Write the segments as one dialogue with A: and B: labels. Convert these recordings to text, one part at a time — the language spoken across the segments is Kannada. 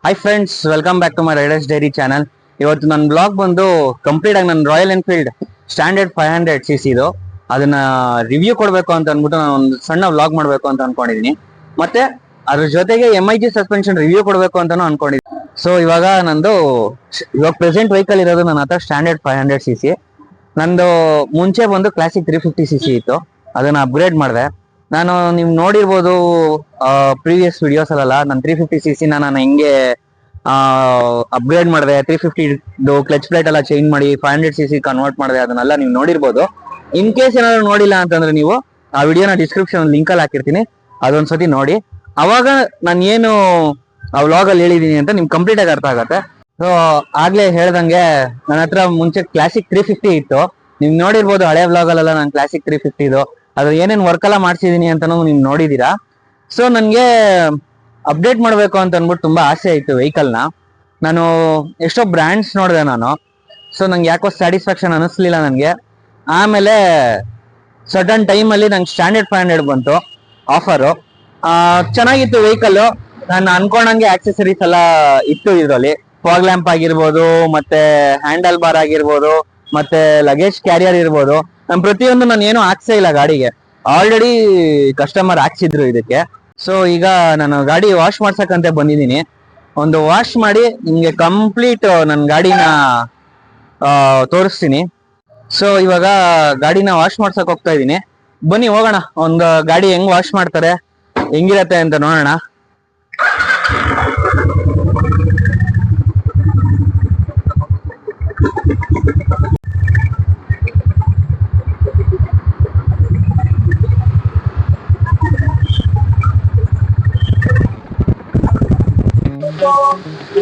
A: Hi friends, welcome back to my riders diary channel. ಇವತ್ತು ನನ್ನ ಬ್ಲಾಗ್ ಬಂದು ಕಂಪ್ಲೀಟ್ ಆಗಿ ನನ್ನ ರಾಯಲ್ ಎನ್ಫೀಲ್ಡ್ ಸ್ಟ್ಯಾಂಡರ್ಡ್ 500cc ಇದು ಅದನ್ನ ರಿವ್ಯೂ ಕೊಡಬೇಕು ಅಂತ ಅಂದ್ಬಿಟ್ಟು ನಾನು ಒಂದು ಸಣ್ಣ ವ್ಲಾಗ್ ಮಾಡಬೇಕು ಅಂತ ಅನ್ಕೊಂಡಿದೀನಿ. ಮತ್ತೆ ಅದ್ರ ಜೊತೆಗೆ MIG ಸಸ್ಪೆನ್ಷನ್ ರಿವ್ಯೂ ಕೊಡಬೇಕು ಅಂತಾನು ಅನ್ಕೊಂಡಿದ್ದೀನಿ. ಸೊ ಇವಾಗ ಪ್ರೆಸೆಂಟ್ ವೆಹಿಕಲ್ ಇರೋದು ನನ್ನ ಹತ್ರ ಸ್ಟ್ಯಾಂಡರ್ಡ್ 500cc. ನಂದು ಮುಂಚೆ ಬಂದು ಕ್ಲಾಸಿಕ್ 350cc ಇತ್ತು, ಅದನ್ನ ಅಪ್ಗ್ರೇಡ್ ಮಾಡಿದೆ. ನೀವು ನೋಡಿರ್ಬೋದು ಪ್ರೀವಿಯಸ್ ವಿಡಿಯೋಸ್ ಅಲ್ಲ, ನಾನು 350cc ನಾನು ಹೆಂಗೆ ಅಪ್ಗ್ರೇಡ್ ಮಾಡಿದೆ, 350 ಕ್ಲಚ್ ಪ್ಲೇಟ್ ಎಲ್ಲ ಚೇಂಜ್ ಮಾಡಿ 500cc ಕನ್ವರ್ಟ್ ಮಾಡಿದೆ, ಅದನ್ನೆಲ್ಲ ನೀವು ನೋಡಿರ್ಬೋದು. ಇನ್ ಕೇಸ್ ಏನಾದ್ರು ನೋಡಿಲ್ಲ ಅಂತಂದ್ರೆ ನೀವು ಆ ವಿಡಿಯೋನ ಡಿಸ್ಕ್ರಿಪ್ಷನ್ ಲಿಂಕ್ ಅಲ್ಲಿ ಹಾಕಿರ್ತೀನಿ, ಅದೊಂದ್ಸತಿ ನೋಡಿ. ಅವಾಗ ನಾನು ಏನು ಆ ವ್ಲಾಗ್ ಅಲ್ಲಿ ಹೇಳಿದೀನಿ ಅಂತ ನಿಮ್ಗೆ ಕಂಪ್ಲೀಟ್ ಆಗಿ ಅರ್ಥ ಆಗತ್ತೆ. ಸೊ ಆಗ್ಲೇ ಹೇಳ್ದಂಗೆ ನನ್ನ ಹತ್ರ ಮುಂಚೆ ಕ್ಲಾಸಿಕ್ 350 ಇತ್ತು. ನೀವು ನೋಡಿರ್ಬೋದು ಹಳೆ ವ್ಲಾಗ್ ಅಲ್ಲೆಲ್ಲ ನಾನು ಕ್ಲಾಸಿಕ್ 350 ಇದು ಅದು ಏನೇನು ವರ್ಕ್ ಎಲ್ಲ ಮಾಡ್ಸಿದೀನಿ ಅಂತಾನು ನೀವು ನೋಡಿದೀರಾ. ಸೊ ನನ್ಗೆ ಅಪ್ಡೇಟ್ ಮಾಡ್ಬೇಕು ಅಂತ ಅಂದ್ಬಿಟ್ಟು ತುಂಬಾ ಆಸೆ ಆಯ್ತು ವೆಹಿಕಲ್ ನ. ನಾನು ಎಷ್ಟೋ ಬ್ರ್ಯಾಂಡ್ಸ್ ನೋಡಿದೆ ನಾನು. ಸೊ ನಂಗೆ ಯಾಕೋ ಸ್ಯಾಟಿಸ್ಫ್ಯಾಕ್ಷನ್ ಅನಿಸ್ಲಿಲ್ಲ ನನಗೆ. ಆಮೇಲೆ ಸಡನ್ ಟೈಮ್ ಅಲ್ಲಿ ನಂಗೆ ಸ್ಟ್ಯಾಂಡರ್ಡ್ 500 ಬಂತು ಆಫರು. ಚೆನ್ನಾಗಿತ್ತು ವೆಹಿಕಲ್. ನಾನು ಅನ್ಕೊಂಡಂಗೆ ಆಕ್ಸೆಸರೀಸ್ ಎಲ್ಲ ಇತ್ತು ಇದರಲ್ಲಿ. ಫಾಗ್ ಲ್ಯಾಂಪ್ ಆಗಿರ್ಬೋದು, ಮತ್ತೆ ಹ್ಯಾಂಡಲ್ ಬಾರ್ ಆಗಿರ್ಬೋದು, ಮತ್ತೆ ಲಗೇಜ್ ಕ್ಯಾರಿಯರ್ ಇರ್ಬೋದು. ಪ್ರತಿಯೊಂದು ನಾನು ಏನು ಹಾಕ್ಸೇ ಇಲ್ಲ ಗಾಡಿಗೆ, ಆಲ್ರೆಡಿ ಕಸ್ಟಮರ್ ಹಾಕ್ಸಿದ್ರು ಇದಕ್ಕೆ. ಸೊ ಈಗ ನಾನು ಗಾಡಿ ವಾಶ್ ಮಾಡ್ಸಕ್ಕಂತ ಬಂದಿದ್ದೀನಿ. ಒಂದು ವಾಶ್ ಮಾಡಿ ನಿಮ್ಗೆ ಕಂಪ್ಲೀಟ್ ನನ್ನ ಗಾಡಿನ ತೋರಿಸ್ತೀನಿ. ಸೊ ಇವಾಗ ಗಾಡಿನ ವಾಶ್ ಮಾಡ್ಸಕ್ ಹೋಗ್ತಾ ಇದ್ದೀನಿ. ಬನ್ನಿ ಹೋಗೋಣ, ಒಂದು ಗಾಡಿ ಹೆಂಗ್ ವಾಶ್ ಮಾಡ್ತಾರೆ, ಹೆಂಗಿರತ್ತೆ ಅಂತ ನೋಡೋಣ.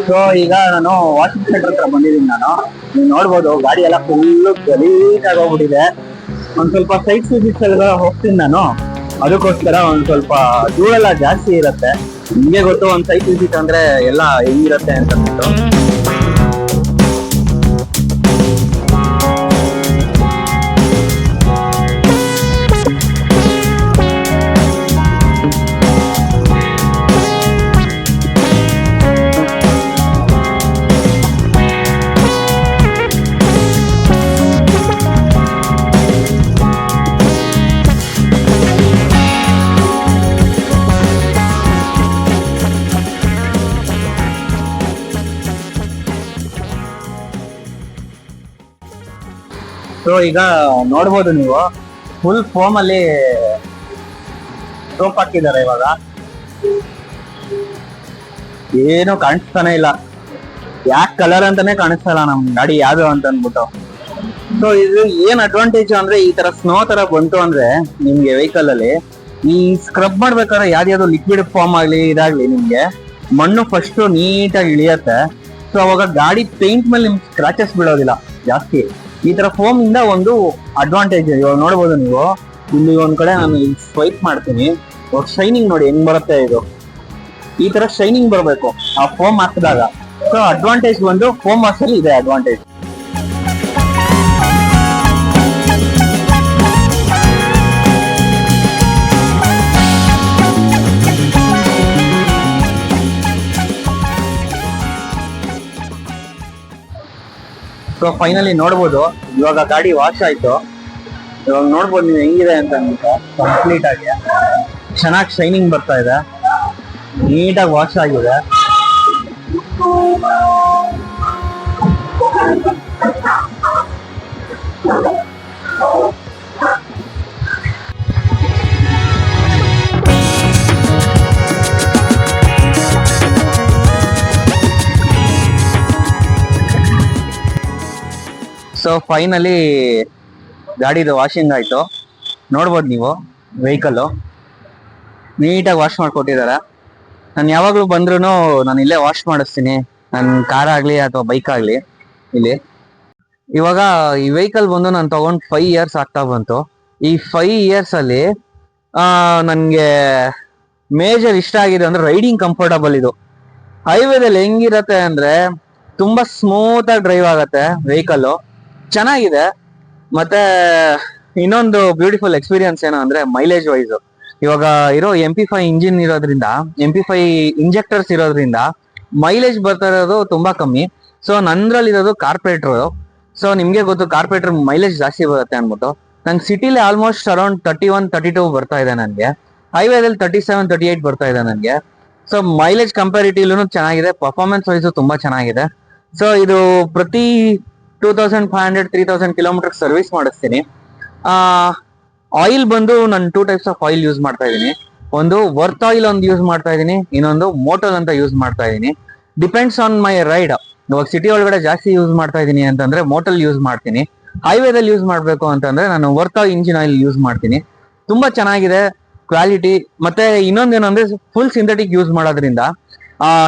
A: ಸೊ ಈಗ ನಾನು ವಾಷಿಂಗ್ ಸೆಂಟರ್ ಹತ್ರ ಬಂದಿದ್ದೀನಿ. ನೀವು ನೋಡ್ಬೋದು ಗಾಡಿ ಎಲ್ಲ ಫುಲ್ ಗಲೀಜ್ ಆಗೋಗ್ಬಿಟ್ಟಿದೆ. ಒಂದ್ ಸ್ವಲ್ಪ ಸೈಟ್ ವಿಸಿಟ್ಸ್ ಎಲ್ಲ ಹೋಗ್ತೀನಿ ನಾನು, ಅದಕ್ಕೋಸ್ಕರ ಒಂದ್ ಸ್ವಲ್ಪ ಧೂಳೆಲ್ಲ ಜಾಸ್ತಿ ಇರುತ್ತೆ. ನಿಮ್ಗೆ ಗೊತ್ತು ಒಂದ್ ಸೈಟ್ ವಿಸಿಟ್ ಅಂದ್ರೆ ಎಲ್ಲ ಹೆಂಗಿರುತ್ತೆ ಅಂತ ಅಂದ್ಬಿಟ್ಟು. ಸೊ ಈಗ ನೋಡ್ಬೋದು ನೀವು, ಫುಲ್ ಫೋಮ್ ಅಲ್ಲಿ ಸೋಪ್ ಹಾಕಿದ್ದಾರೆ. ಇವಾಗ ಏನು ಕಾಣಿಸ್ತಾನೆ ಇಲ್ಲ, ಯಾಕೆ ಕಲರ್ ಅಂತಾನೆ ಕಾಣಿಸ್ತಲ್ಲ ನಮ್ ಗಾಡಿ ಯಾವ್ದು ಅಂತ ಅಂದ್ಬಿಟ್ಟು. ಸೊ ಇದು ಏನ್ ಅಡ್ವಾಂಟೇಜ್ ಅಂದ್ರೆ, ಈ ತರ ಸ್ನೋ ತರ ಬಂತು ಅಂದ್ರೆ ನಿಮ್ಗೆ ವೆಹಿಕಲ್ ಅಲ್ಲಿ ಈ ಸ್ಕ್ರಬ್ ಮಾಡ್ಬೇಕಾದ್ರೆ ಯಾವ್ದು ಲಿಕ್ವಿಡ್ ಫಾರ್ಮ್ ಆಗ್ಲಿ ಇದಾಗ್ಲಿ, ನಿಮ್ಗೆ ಮಣ್ಣು ಫಸ್ಟ್ ನೀಟಾಗಿ ಇಳಿಯತ್ತೆ. ಸೊ ಅವಾಗ ಗಾಡಿ ಪೇಂಟ್ ಮೇಲೆ ನಿಮ್ಗೆ ಸ್ಕ್ರಾಚಸ್ ಬೀಳೋದಿಲ್ಲ ಜಾಸ್ತಿ. ಈ ತರ ಫೋಮ್ ಇಂದ ಒಂದು ಅಡ್ವಾಂಟೇಜ್. ಇವಾಗ ನೋಡ್ಬೋದು ನೀವು, ಇಲ್ಲಿ ಒಂದ್ ಕಡೆ ನಾನು ಸ್ವೈಪ್ ಮಾಡ್ತೀನಿ, ಶೈನಿಂಗ್ ನೋಡಿ ಹೆಂಗ್ ಬರುತ್ತೆ. ಇದು ಈ ತರ ಶೈನಿಂಗ್ ಬರಬೇಕು ಆ ಫೋಮ್ ಹಾಕಿದಾಗ. ಸೊ ಅಡ್ವಾಂಟೇಜ್ ಒಂದು ಫೋಮ್ ವಾಶ್ ಅಲ್ಲಿ ಇದೆ ಅಡ್ವಾಂಟೇಜ್. ಸೊ ಫೈನಲಿ ನೋಡ್ಬೋದು, ಇವಾಗ ಗಾಡಿ ವಾಶ್ ಆಯ್ತು. ಇವಾಗ ನೋಡ್ಬೋದು ನೀವು ಹೆಂಗಿದೆ ಅಂತ ಅಂದ್ಬಿಟ್ಟು. ಕಂಪ್ಲೀಟ್ ಆಗಿ ಚೆನ್ನಾಗಿ ಶೈನಿಂಗ್ ಬರ್ತಾ ಇದೆ, ನೀಟಾಗಿ ವಾಶ್ ಆಗಿದೆ. ಸೊ ಫೈನಲಿ ಗಾಡಿದು ವಾಷಿಂಗ್ ಆಯ್ತು. ನೋಡ್ಬೋದು ನೀವು, ವೆಹಿಕಲ್ ನೀಟಾಗಿ ವಾಶ್ ಮಾಡಿಕೊಟ್ಟಿದ್ದಾರೆ. ನಾನು ಯಾವಾಗಲೂ ಬಂದ್ರೂ ನಾನು ಇಲ್ಲೇ ವಾಶ್ ಮಾಡಿಸ್ತೀನಿ, ನನ್ನ ಕಾರ್ ಆಗಲಿ ಅಥವಾ ಬೈಕ್ ಆಗಲಿ ಇಲ್ಲಿ. ಇವಾಗ ಈ ವೆಹಿಕಲ್ ಬಂದು ನಾನು ತಗೊಂಡು 5 years ಆಗ್ತಾ ಬಂತು. ಈ 5 years ಅಲ್ಲಿ ನನಗೆ ಮೇಜರ್ ಇಷ್ಟ ಆಗಿದೆ ಅಂದ್ರೆ ರೈಡಿಂಗ್ ಕಂಫರ್ಟಬಲ್. ಇದು ಹೈವೇದಲ್ಲಿ ಹೆಂಗಿರತ್ತೆ ಅಂದ್ರೆ ತುಂಬಾ ಸ್ಮೂತ್ ಆಗಿ ಡ್ರೈವ್ ಆಗತ್ತೆ ವೆಹಿಕಲ್, ಚೆನ್ನಾಗಿದೆ. ಮತ್ತೆ ಇನ್ನೊಂದು ಬ್ಯೂಟಿಫುಲ್ ಎಕ್ಸ್ಪೀರಿಯನ್ಸ್ ಏನೋ ಅಂದ್ರೆ ಮೈಲೇಜ್ ವೈಸ್, ಇವಾಗ ಇರೋ MP5 ಇಂಜಿನ್ ಇರೋದ್ರಿಂದ, MP5 ಇಂಜೆಕ್ಟರ್ಸ್ ಇರೋದ್ರಿಂದ ಮೈಲೇಜ್ ಬರ್ತಾ ಇರೋದು ತುಂಬಾ ಕಮ್ಮಿ. ಸೊ ನಂದ್ರಲ್ಲಿ ಇರೋದು ಕಾರ್ಪೊರೇಟರ್. ಸೊ ನಿಮ್ಗೆ ಗೊತ್ತು ಕಾರ್ಪೊರೇಟರ್ ಮೈಲೇಜ್ ಜಾಸ್ತಿ ಬರುತ್ತೆ ಅನ್ಬಿಟ್ಟು. ನಂಗೆ ಸಿಟಿಲಿ ಆಲ್ಮೋಸ್ಟ್ ಅರೌಂಡ್ 31-32 ಬರ್ತಾ ಇದೆ ನನಗೆ. ಹೈವೇದಲ್ಲಿ 37-38 ಬರ್ತಾ ಇದೆ ನನಗೆ. ಸೊ ಮೈಲೇಜ್ ಕಂಪ್ಯಾರಿಟಿವ್ಲೂ ಚೆನ್ನಾಗಿದೆ, ಪರ್ಫಾರ್ಮೆನ್ಸ್ ವೈಸು ತುಂಬಾ ಚೆನ್ನಾಗಿದೆ. ಸೊ ಇದು ಪ್ರತಿ 2500-3000 ಕಿಲೋಮೀಟರ್ ಸರ್ವಿಸ್ ಮಾಡಿಸ್ತೀನಿ. ಆಯಿಲ್ ಬಂದು ನಾನು 2 ಟೈಪ್ಸ್ ಆಫ್ ಆಯಿಲ್ ಯೂಸ್ ಮಾಡ್ತಾ ಇದ್ದೀನಿ. ಒಂದು ವರ್ತ್ ಆಯಿಲ್ ಒಂದು ಯೂಸ್ ಮಾಡ್ತಾ ಇದ್ದೀನಿ, ಇನ್ನೊಂದು ಮೋಟಲ್ ಅಂತ ಯೂಸ್ ಮಾಡ್ತಾ ಇದ್ದೀನಿ. Depends on my ride. ಇವಾಗ ಸಿಟಿ ಒಳಗಡೆ ಜಾಸ್ತಿ ಯೂಸ್ ಮಾಡ್ತಾ ಇದ್ದೀನಿ ಅಂತಂದ್ರೆ ಮೋಟಲ್ ಯೂಸ್ ಮಾಡ್ತೀನಿ. ಹೈವೇದಲ್ಲಿ ಯೂಸ್ ಮಾಡಬೇಕು ಅಂತಂದ್ರೆ ನಾನು ವರ್ತ್ ಇಂಜಿನ್ ಆಯಿಲ್ ಯೂಸ್ ಮಾಡ್ತೀನಿ. ತುಂಬಾ ಚೆನ್ನಾಗಿದೆ ಕ್ವಾಲಿಟಿ. ಮತ್ತೆ ಇನ್ನೊಂದೇನಂದ್ರೆ ಫುಲ್ ಸಿಂಥೆಟಿಕ್ ಯೂಸ್ ಮಾಡೋದ್ರಿಂದ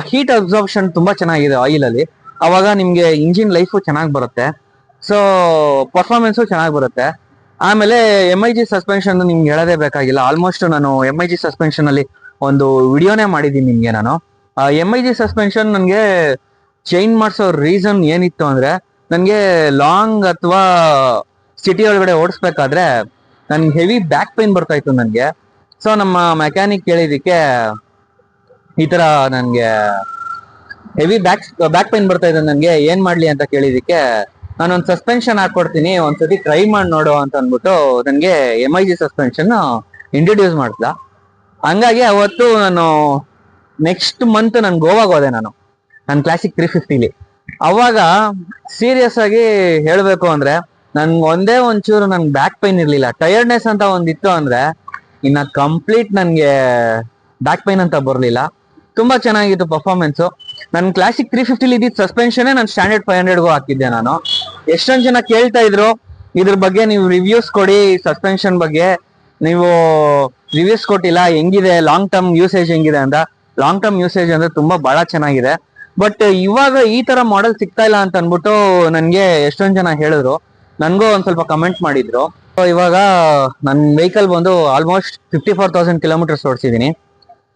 A: ಹೀಟ್ ಅಬ್ಸಾರ್ಪ್ಷನ್ ತುಂಬಾ ಚೆನ್ನಾಗಿದೆ ಆಯಿಲ್ ಅಲ್ಲಿ. ಅವಾಗ ನಿಮ್ಗೆ ಇಂಜಿನ್ ಲೈಫು ಚೆನ್ನಾಗಿ ಬರುತ್ತೆ. ಸೊ ಪರ್ಫಾರ್ಮೆನ್ಸು ಚೆನ್ನಾಗಿ ಬರುತ್ತೆ. ಆಮೇಲೆ MIG ಸಸ್ಪೆನ್ಷನ್ ನಿಮ್ಗೆ ಹೇಳೋದೇ ಬೇಕಾಗಿಲ್ಲ. ಆಲ್ಮೋಸ್ಟ್ ನಾನು MIG ಸಸ್ಪೆನ್ಷನ್ ಅಲ್ಲಿ ಒಂದು ವಿಡಿಯೋನೇ ಮಾಡಿದ್ದೀನಿ ನಿಮ್ಗೆ ನಾನು. MIG ಸಸ್ಪೆನ್ಷನ್ ನನಗೆ ಚೇಂಜ್ ಮಾಡಿಸೋ ರೀಸನ್ ಏನಿತ್ತು ಅಂದ್ರೆ, ನನಗೆ ಲಾಂಗ್ ಅಥವಾ ಸಿಟಿ ಒಳಗಡೆ ಓಡಿಸ್ಬೇಕಾದ್ರೆ ನನ್ಗೆ ಹೆವಿ ಬ್ಯಾಕ್ ಪೈನ್ ಬರ್ತಾ ಇತ್ತು ನನಗೆ. ಸೊ ನಮ್ಮ ಮೆಕ್ಯಾನಿಕ್ ಕೇಳಿದಕ್ಕೆ ಈ ತರ ನನ್ಗೆ ಹೆವಿ ಬ್ಯಾಕ್ ಪೈನ್ ಬರ್ತಾ ಇದೆ, ನನ್ಗೆ ಏನ್ ಮಾಡ್ಲಿ ಅಂತ ಕೇಳಿದಕ್ಕೆ ನಾನೊಂದು ಸಸ್ಪೆನ್ಷನ್ ಹಾಕೊಡ್ತೀನಿ, ಒಂದ್ಸತಿ ಟ್ರೈ ಮಾಡಿ ನೋಡು ಅಂತ ಅಂದ್ಬಿಟ್ಟು ನನ್ಗೆ MIG ಸಸ್ಪೆನ್ಷನ್ ಇಂಟ್ರೊಡ್ಯೂಸ್ ಮಾಡ್ದ. ಹಂಗಾಗಿ ಅವತ್ತು ನಾನು ನೆಕ್ಸ್ಟ್ ಮಂತ್ ನಾನು ಗೋವಾಗೆ ಹೋದೆ ನಾನು ನನ್ನ ಕ್ಲಾಸಿಕ್ 350ಲಿ. ಅವಾಗ ಸೀರಿಯಸ್ ಆಗಿ ಹೇಳ್ಬೇಕು ಅಂದ್ರೆ ನನ್ಗೆ ಒಂದೇ ಒಂಚೂರು ನನ್ ಬ್ಯಾಕ್ ಪೈನ್ ಇರ್ಲಿಲ್ಲ. ಟಯರ್ಡ್ನೆಸ್ ಅಂತ ಒಂದಿತ್ತು ಅಂದ್ರೆ ಇನ್ನ ಕಂಪ್ಲೀಟ್ ನನ್ಗೆ ಬ್ಯಾಕ್ ಪೈನ್ ಅಂತ ಬರ್ಲಿಲ್ಲ. ತುಂಬಾ ಚೆನ್ನಾಗಿತ್ತು ಪರ್ಫಾರ್ಮೆನ್ಸ್. ನನ್ ಕ್ಲಾಸಿಕ್ 350ಲಿ ಇದ್ದಿದ್ದು ಸಸ್ಪೆನ್ಷನ್ ನಾನು ಸ್ಟ್ಯಾಂಡರ್ಡ್ 500ಗೂ ಹಾಕಿದ್ದೆ ನಾನು. ಎಷ್ಟೊಂದ್ ಜನ ಕೇಳ್ತಾ ಇದ್ರು ಇದ್ರ ಬಗ್ಗೆ ನೀವು ರಿವ್ಯೂಸ್ ಕೊಡಿ, ಸಸ್ಪೆನ್ಷನ್ ಬಗ್ಗೆ ನೀವು ರಿವ್ಯೂಸ್ ಕೊಟ್ಟಿಲ್ಲ, ಹೆಂಗಿದೆ ಲಾಂಗ್ ಟರ್ಮ್ ಯೂಸೇಜ್ ಹೆಂಗಿದೆ ಅಂತ. ಲಾಂಗ್ ಟರ್ಮ್ ಯೂಸೇಜ್ ಅಂದ್ರೆ ತುಂಬಾ ಬಹಳ ಚೆನ್ನಾಗಿದೆ. ಬಟ್ ಇವಾಗ ಈ ತರ ಮಾಡೆಲ್ ಸಿಗ್ತಾ ಇಲ್ಲ ಅಂತ ಅನ್ಬಿಟ್ಟು ನನ್ಗೆ ಎಷ್ಟೊಂದ್ ಜನ ಹೇಳಿದ್ರು, ನನ್ಗೂ ಒಂದ್ ಸ್ವಲ್ಪ ಕಮೆಂಟ್ ಮಾಡಿದ್ರು. ಇವಾಗ ನನ್ನ ವೆಹಿಕಲ್ ಬಂದು ಆಲ್ಮೋಸ್ಟ್ 54,000 ಕಿಲೋಮೀಟರ್ಸ್ ಓಡಿಸಿದೀನಿ.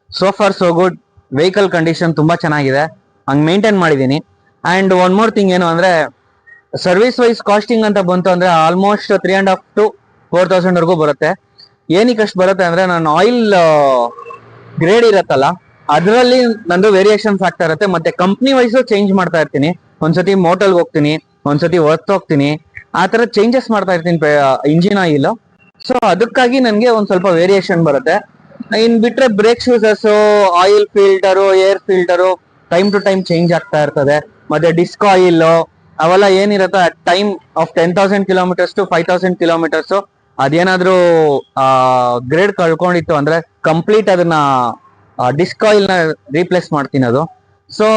A: So far so good. Vehicle condition ತುಂಬಾ ಚೆನ್ನಾಗಿದೆ, ಹಂಗ್ ಮೇಂಟೈನ್ ಮಾಡಿದೀನಿ. ಅಂಡ್ ಒನ್ ಮೋರ್ ಥಿಂಗ್ ಏನು ಅಂದ್ರೆ, ಸರ್ವಿಸ್ ವೈಸ್ ಕಾಸ್ಟಿಂಗ್ ಅಂತ ಬಂತು ಅಂದ್ರೆ ಆಲ್ಮೋಸ್ಟ್ 3.5 to 4,000 ವರೆಗೂ ಬರುತ್ತೆ. ಏನಕ್ಕೆ ಅಷ್ಟು ಬರುತ್ತೆ ಅಂದ್ರೆ, ನಾನು ಆಯಿಲ್ ಗ್ರೇಡ್ ಇರತ್ತಲ್ಲ ಅದರಲ್ಲಿ ನಂದು ವೇರಿಯೇಷನ್ಸ್ ಆಗ್ತಾ ಇರುತ್ತೆ. ಮತ್ತೆ ಕಂಪ್ನಿ ವೈಸು ಚೇಂಜ್ ಮಾಡ್ತಾ ಇರ್ತೀನಿ. ಒಂದ್ಸತಿ ಮೋಟಲ್ಗೆ ಹೋಗ್ತೀನಿ, ಒಂದ್ಸತಿ ವರ್ತ್ ಹೋಗ್ತೀನಿ, ಆ ತರ ಚೇಂಜಸ್ ಮಾಡ್ತಾ ಇರ್ತೀನಿ ಇಂಜಿನ್ ಆಯಿಲ್. ಸೊ ಅದಕ್ಕಾಗಿ ನನ್ಗೆ ಒಂದ್ ಸ್ವಲ್ಪ ವೇರಿಯೇಷನ್ ಬರುತ್ತೆ. ಇನ್ ಬಿಟ್ರೆ brake shoes, oil filter, air filter time to time change ಆಗ್ತಾ ಇರ್ತದೆ. ಮತ್ತೆ ಡಿಸ್ಕ್ ಆಯಿಲ್ ಅವೆಲ್ಲ ಏನಿರುತ್ತೆ at time of 10,000 kilometres to 5,000 kilometres ಅದೇನಾದ್ರೂ ಗ್ರೇಡ್ ಕಳ್ಕೊಂಡಿತ್ತು ಅಂದ್ರೆ ಕಂಪ್ಲೀಟ್ ಅದನ್ನ ಡಿಸ್ಕ್ ಆಯಿಲ್ ನ ರೀಪ್ಲೇಸ್ ಮಾಡ್ತೀನಿ ಅದು. ಸೊ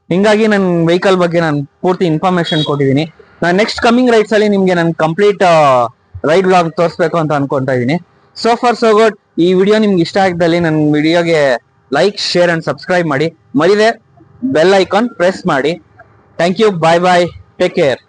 A: ಹಿಂಗಾಗಿ ನನ್ನ ವೆಹಿಕಲ್ ಬಗ್ಗೆ ನಾನು ಪೂರ್ತಿ ಇನ್ಫಾರ್ಮೇಶನ್ ಕೊಟ್ಟಿದ್ದೀನಿ. ನಾನು ನೆಕ್ಸ್ಟ್ ಕಮಿಂಗ್ ರೈಡ್ಸ್ ಅಲ್ಲಿ ನಿಮ್ಗೆ ನಾನು ಕಂಪ್ಲೀಟ್ ರೈಡ್ ಬ್ಲಾಗ್ ತೋರಿಸ್ಬೇಕು ಅಂತ ಅನ್ಕೊಂತಾ ಇದ್ದೀನಿ. So far so good. ಈ ವಿಡಿಯೋ ನಿಮ್ಗೆ ಇಷ್ಟ ಆಗಿದ್ದಲ್ಲಿ ನನ್ನ ವಿಡಿಯೋಗೆ ಲೈಕ್, ಶೇರ್ ಅಂಡ್ ಸಬ್ಸ್ಕ್ರೈಬ್ ಮಾಡಿ. ಮರಿದೆ ಬೆಲ್ ಐಕಾನ್ ಪ್ರೆಸ್ ಮಾಡಿ. Thank you. Bye bye. Take care.